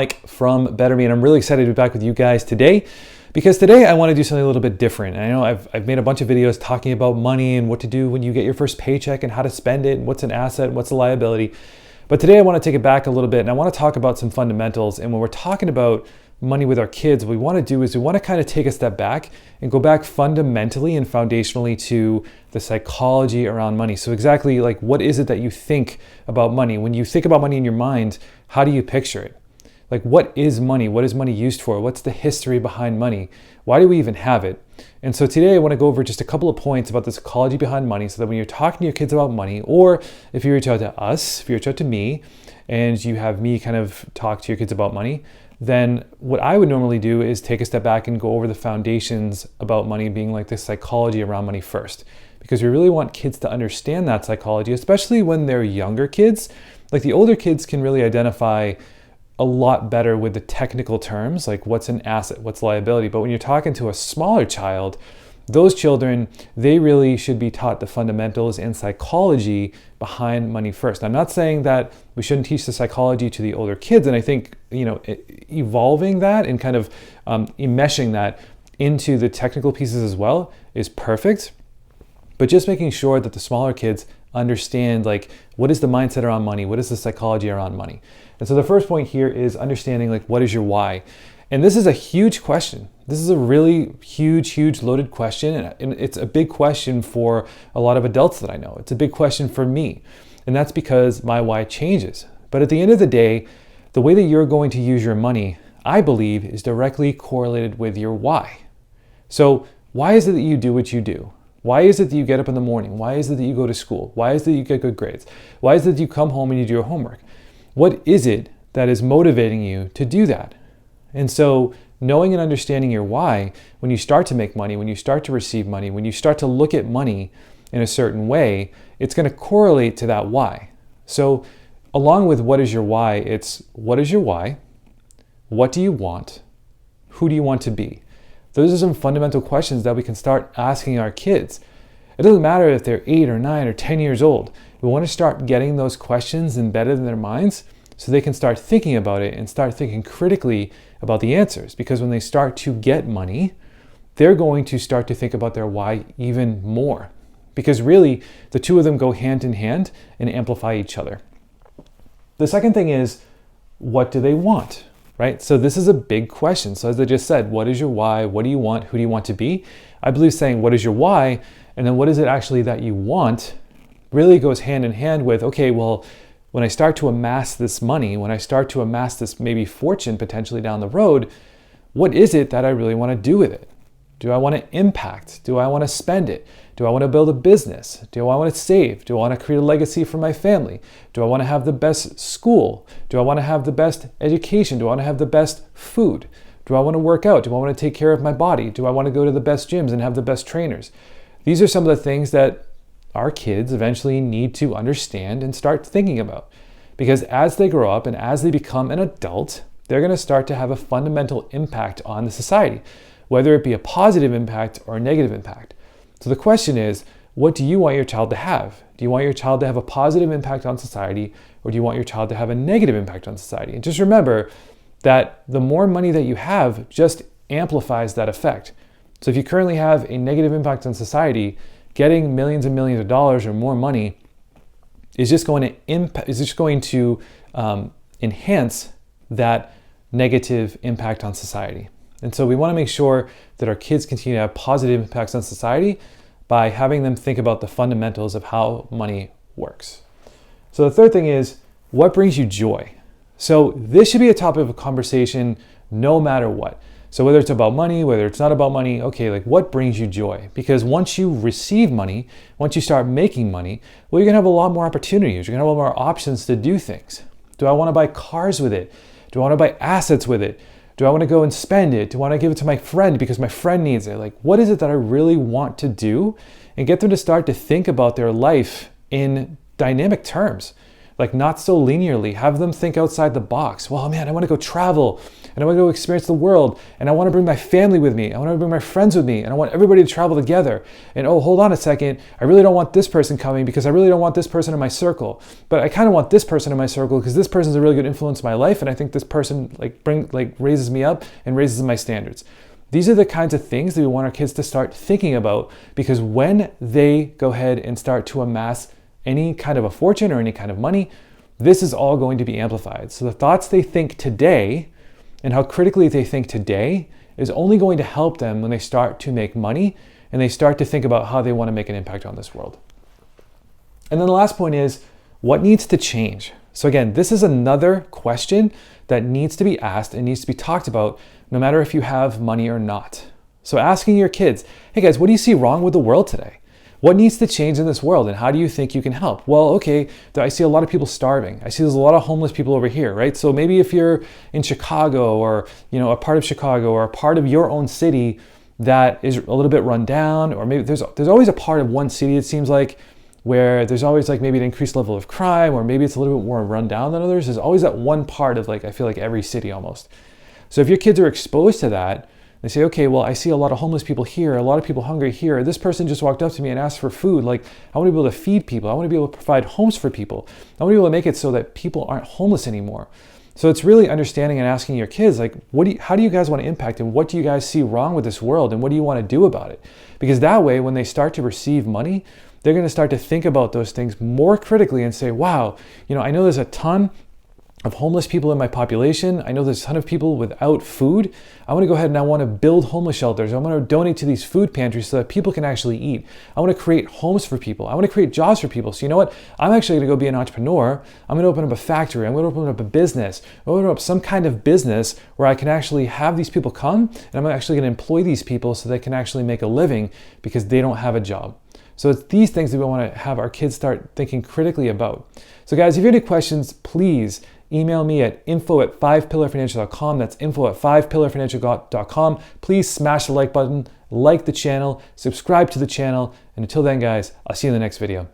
Mike from Better Me, and I'm really excited to be back with you guys today because today I want to do something a little bit different. And I know I've made a bunch of videos talking about money and what to do when you get your first paycheck and how to spend it and what's an asset and what's a liability. But today I want to take it back a little bit and I want to talk about some fundamentals. And when we're talking about money with our kids, what we want to do is we want to kind of take a step back and go back fundamentally and foundationally to the psychology around money. So exactly like, what is it that you think about money? When you think about money in your mind, how do you picture it? Like, what is money? What is money used for? What's the history behind money? Why do we even have it? And so today I want to go over just a couple of points about the psychology behind money so that when you're talking to your kids about money, or if you reach out to us, if you reach out to me, and you have me kind of talk to your kids about money, then what I would normally do is take a step back and go over the foundations about money, being like the psychology around money first. Because we really want kids to understand that psychology, especially when they're younger kids. Like the older kids can really identify a lot better with the technical terms, like what's an asset, what's liability. But when you're talking to a smaller child, those children, they really should be taught the fundamentals and psychology behind money first. I'm not saying that we shouldn't teach the psychology to the older kids. And I think, evolving that and kind of enmeshing that into the technical pieces as well is perfect. But just making sure that the smaller kids understand, like, what is the mindset around money? What is the psychology around money? And so the first point here is understanding, like, what is your why? And this is a huge question. This is a really huge loaded question. And it's a big question for a lot of adults that I know. It's a big question for me. And that's because my why changes. But at the end of the day, the way that you're going to use your money, I believe, is directly correlated with your why. So why is it that you do what you do? Why is it that you get up in the morning? Why is it that you go to school? Why is it that you get good grades? Why is it that you come home and you do your homework? What is it that is motivating you to do that? And so knowing and understanding your why, when you start to make money, when you start to receive money, when you start to look at money in a certain way, it's going to correlate to that why. So along with what is your why, it's what is your why? What do you want? Who do you want to be? Those are some fundamental questions that we can start asking our kids. It doesn't matter if they're 8 or 9 or 10 years old. We want to start getting those questions embedded in their minds so they can start thinking about it and start thinking critically about the answers. Because when they start to get money, they're going to start to think about their why even more. Because really, the two of them go hand in hand and amplify each other. The second thing is, what do they want? Right? So this is a big question. So as I just said, what is your why? What do you want? Who do you want to be? I believe saying what is your why and then what is it actually that you want really goes hand in hand with, okay, well, when I start to amass this money, when I start to amass this maybe fortune potentially down the road, what is it that I really want to do with it? Do I want to impact? Do I want to spend it? Do I want to build a business? Do I want to save? Do I want to create a legacy for my family? Do I want to have the best school? Do I want to have the best education? Do I want to have the best food? Do I want to work out? Do I want to take care of my body? Do I want to go to the best gyms and have the best trainers? These are some of the things that our kids eventually need to understand and start thinking about. Because as they grow up and as they become an adult, they're going to start to have a fundamental impact on the society, whether it be a positive impact or a negative impact. So the question is, what do you want your child to have? Do you want your child to have a positive impact on society, or do you want your child to have a negative impact on society? And just remember that the more money that you have just amplifies that effect. So if you currently have a negative impact on society, getting millions and millions of dollars or more money is just going to enhance that negative impact on society. And so we want to make sure that our kids continue to have positive impacts on society by having them think about the fundamentals of how money works. So the third thing is, what brings you joy? So this should be a topic of conversation no matter what. So whether it's about money, whether it's not about money, okay, like what brings you joy? Because once you receive money, once you start making money, well, you're gonna have a lot more opportunities. You're gonna have a lot more options to do things. Do I wanna buy cars with it? Do I wanna buy assets with it? Do I wanna go and spend it? Do I wanna give it to my friend because my friend needs it? Like, what is it that I really want to do? And get them to start to think about their life in dynamic terms. like not so linearly. Have them think outside the box. Well, man, I want to go travel and I want to go experience the world and I want to bring my family with me. I want to bring my friends with me and I want everybody to travel together. And oh, hold on a second. I really don't want this person coming because I really don't want this person in my circle. But I kind of want this person in my circle because this person's a really good influence in my life and I think this person raises me up and raises my standards. These are the kinds of things that we want our kids to start thinking about, because when they go ahead and start to amass any kind of a fortune or any kind of money, this is all going to be amplified. So the thoughts they think today and how critically they think today is only going to help them when they start to make money and they start to think about how they want to make an impact on this world. And then the last point is, what needs to change? So again, this is another question that needs to be asked and needs to be talked about no matter if you have money or not. So asking your kids, hey guys, what do you see wrong with the world today? What needs to change in this world and how do you think you can help? Well, okay, I see a lot of people starving. I see there's a lot of homeless people over here, right? So maybe if you're in Chicago or, a part of Chicago or a part of your own city that is a little bit run down, or maybe there's always a part of one city, it seems like, where there's always like maybe an increased level of crime, or maybe it's a little bit more run down than others. There's always that one part of I feel like every city almost. So if your kids are exposed to that, they say, okay, well, I see a lot of homeless people here, a lot of people hungry here. This person just walked up to me and asked for food. I want to be able to feed people. I want to be able to provide homes for people. I want to be able to make it so that people aren't homeless anymore. So it's really understanding and asking your kids, how do you guys want to impact, and what do you guys see wrong with this world, and what do you want to do about it? Because that way, when they start to receive money, they're going to start to think about those things more critically and say, wow, I know there's a ton of homeless people in my population. I know there's a ton of people without food. I want to go ahead and I want to build homeless shelters. I want to donate to these food pantries so that people can actually eat. I want to create homes for people. I want to create jobs for people. So you know what? I'm actually going to go be an entrepreneur. I'm going to open up a factory. I'm going to open up a business. I'm going to open up some kind of business where I can actually have these people come, and I'm actually going to employ these people so they can actually make a living because they don't have a job. So it's these things that we want to have our kids start thinking critically about. So guys, if you have any questions, please email me at info@5pillarfinancial.com. That's info@5pillarfinancial.com. Please smash the like button, like the channel, subscribe to the channel. And until then, guys, I'll see you in the next video.